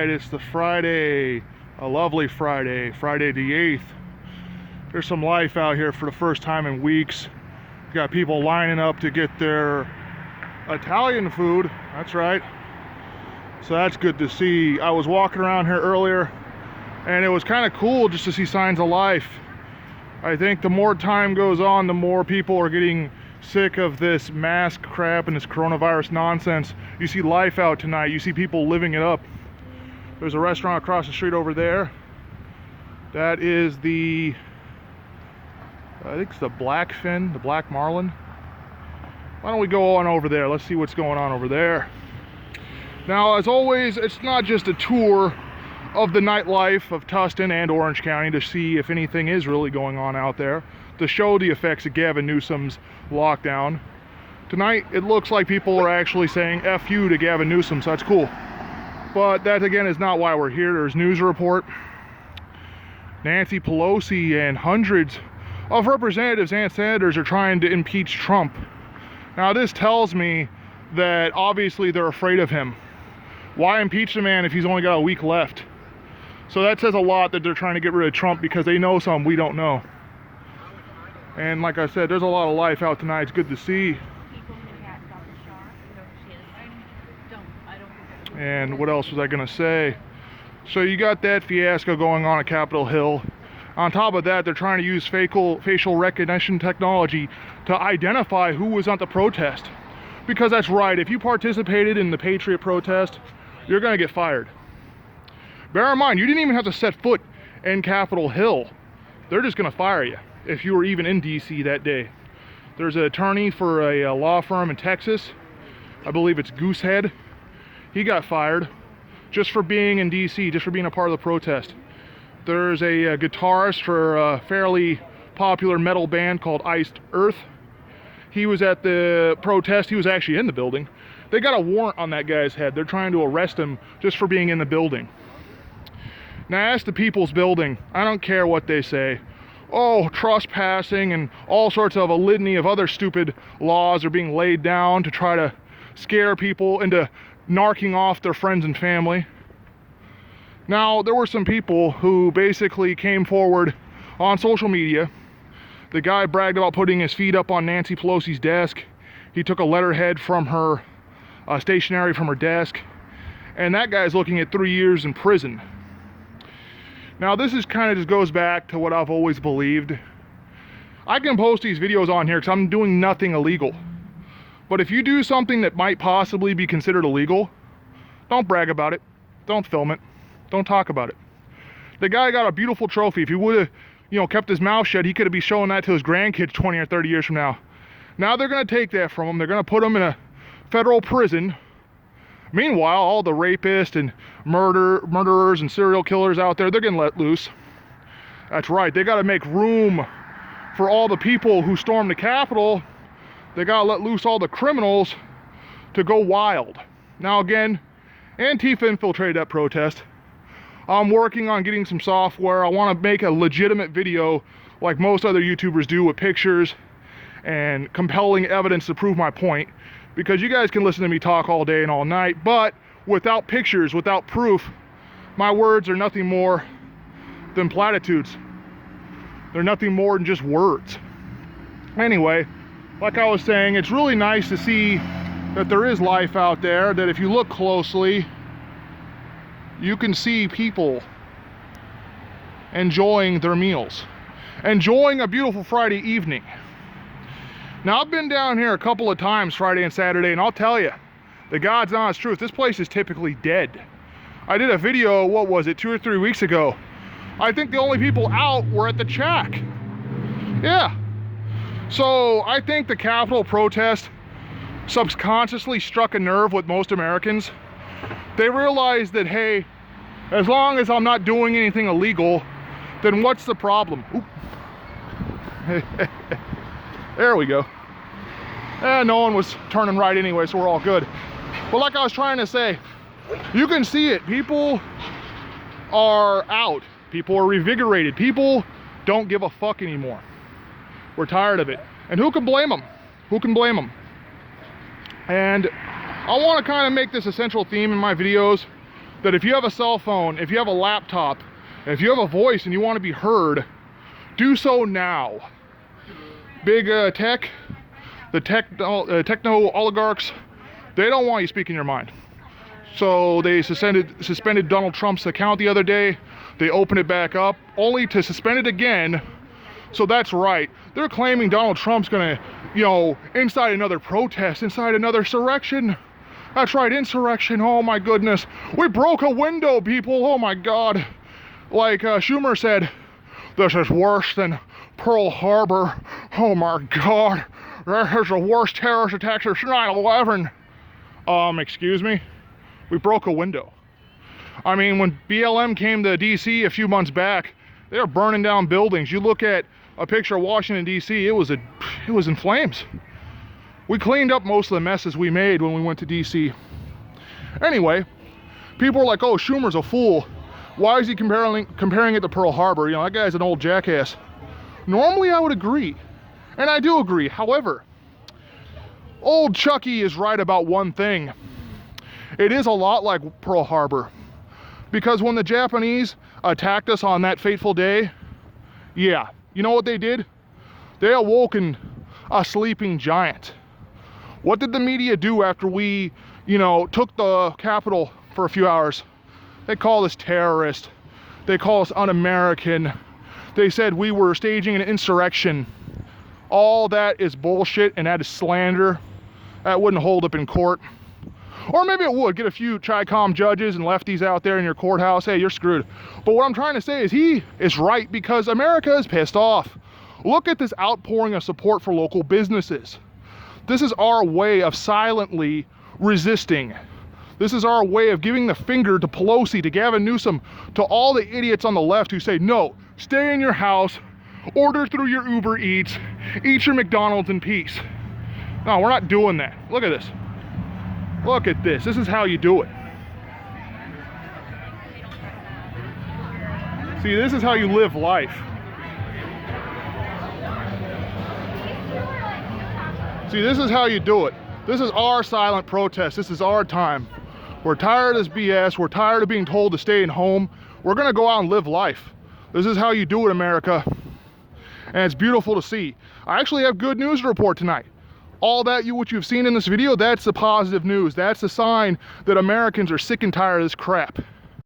it's the Friday, a lovely Friday, Friday the 8th. There's some life out here for the first time in weeks. Got people lining up to get their Italian food, that's right. So that's good to see. I was walking around here earlier and it was kind of cool just to see signs of life. I think the more time goes on, the more people are getting sick of this mask crap and this coronavirus nonsense. You see life out tonight. You see people living it up. There's a restaurant across the street over there. That is the, I think it's the Blackfin, the Black Marlin. Why don't we go on over there? Let's see what's going on over there. Now, as always, it's not just a tour of the nightlife of Tustin and Orange County to see if anything is really going on out there, to show the effects of Gavin Newsom's lockdown. Tonight, it looks like people are actually saying F you to Gavin Newsom, so that's cool. But that, again, is not why we're here. There's news report. Nancy Pelosi and hundreds of representatives and senators are trying to impeach Trump. Now, this tells me that obviously they're afraid of him. Why impeach the man if he's only got a week left? So that says a lot that they're trying to get rid of Trump because they know something we don't know. And like I said, there's a lot of life out tonight. It's good to see. And what else was I gonna say? So you got that fiasco going on at Capitol Hill. On top of that, they're trying to use facial recognition technology to identify who was at the protest. Because that's right, if you participated in the Patriot protest, you're gonna get fired. Bear in mind, you didn't even have to set foot in Capitol Hill. They're just gonna fire you if you were even in DC that day. There's an attorney for a law firm in Texas. I believe it's Goosehead. He got fired just for being in DC, just for being a part of the protest. There's a guitarist for a fairly popular metal band called Iced Earth. He was at the protest. He was actually in the building. They got a warrant on that guy's head. They're trying to arrest him just for being in the building. Now, as the people's building, I don't care what they say. Oh, trespassing and all sorts of a litany of other stupid laws are being laid down to try to scare people into narking off their friends and family. Now, there were some people who basically came forward on social media. The guy bragged about putting his feet up on Nancy Pelosi's desk. He took a letterhead from her stationery from her desk, and that guy's looking at 3 years in prison. Now, this is kind of just goes back to what I've always believed. I can post these videos on here because I'm doing nothing illegal. But if you do something that might possibly be considered illegal, don't brag about it. Don't film it. Don't talk about it. The guy got a beautiful trophy. If he would have, kept his mouth shut, he could be showing that to his grandkids 20 or 30 years from now. Now they're going to take that from him. They're going to put him in a federal prison. Meanwhile, all the rapists and murderers and serial killers out there, they're getting let loose. That's right. They got to make room for all the people who stormed the Capitol. They got to let loose all the criminals to go wild. Now again, Antifa infiltrated that protest. I'm working on getting some software. I want to make a legitimate video like most other YouTubers do with pictures and compelling evidence to prove my point. Because you guys can listen to me talk all day and all night, but without pictures, without proof, my words are nothing more than platitudes. They're nothing more than just words. Anyway, like I was saying, it's really nice to see that there is life out there, that if you look closely, you can see people enjoying their meals, enjoying a beautiful Friday evening. Now, I've been down here a couple of times Friday and Saturday, and I'll tell you, the God's honest truth, this place is typically dead. I did a video, what was it, 2 or 3 weeks ago. I think the only people out were at the shack. Yeah. So I think the Capitol protest subconsciously struck a nerve with most Americans. They realized that, hey, as long as I'm not doing anything illegal, then what's the problem? There we go. No one was turning right anyway, so we're all good. But like I was trying to say, you can see it. People are out. People are revigorated. People don't give a fuck anymore. We're tired of it. And who can blame them? Who can blame them? And I want to kind of make this a central theme in my videos. that if you have a cell phone, if you have a laptop, if you have a voice and you want to be heard, do so now. Big tech, the techno oligarchs, they don't want you speaking your mind. So they suspended Donald Trump's account the other day. They opened it back up, only to suspend it again. So that's right. They're claiming Donald Trump's gonna, you know, incite another protest, incite another insurrection. That's right, insurrection. Oh my goodness. We broke a window, people. Oh my God. Like Schumer said, this is worse than Pearl Harbor. Oh my God. That is the worst terrorist attack since 9/11. Excuse me? We broke a window. I mean, when BLM came to DC a few months back, they were burning down buildings. You look at a picture of Washington, DC, it was in flames. We cleaned up most of the messes we made when we went to DC. Anyway, people are like, oh, Schumer's a fool. Why is he comparing it to Pearl Harbor? You know, that guy's an old jackass. Normally, I would agree. And I do agree. However, old Chucky is right about one thing. It is a lot like Pearl Harbor. Because when the Japanese attacked us on that fateful day, yeah, you know what they did? They awoken a sleeping giant. What did the media do after we, you know, took the Capitol for a few hours? They called us terrorists. They called us un-American. They said we were staging an insurrection. All that is bullshit and that is slander. That wouldn't hold up in court. Or maybe it would. Get a few Chi-Com judges and lefties out there in your courthouse. Hey, you're screwed. But what I'm trying to say is he is right because America is pissed off. Look at this outpouring of support for local businesses. This is our way of silently resisting. This is our way of giving the finger to Pelosi, to Gavin Newsom, to all the idiots on the left who say, no, stay in your house, order through your Uber Eats, eat your McDonald's in peace. No, we're not doing that. Look at this. Look at this. This is how you do it. See, this is how you live life. See, this is how you do it. This is our silent protest. This is our time. We're tired of this BS. We're tired of being told to stay at home. We're gonna go out and live life. This is how you do it, America. And it's beautiful to see. I actually have good news to report tonight. All that what you've seen in this video, that's the positive news. That's the sign that Americans are sick and tired of this crap.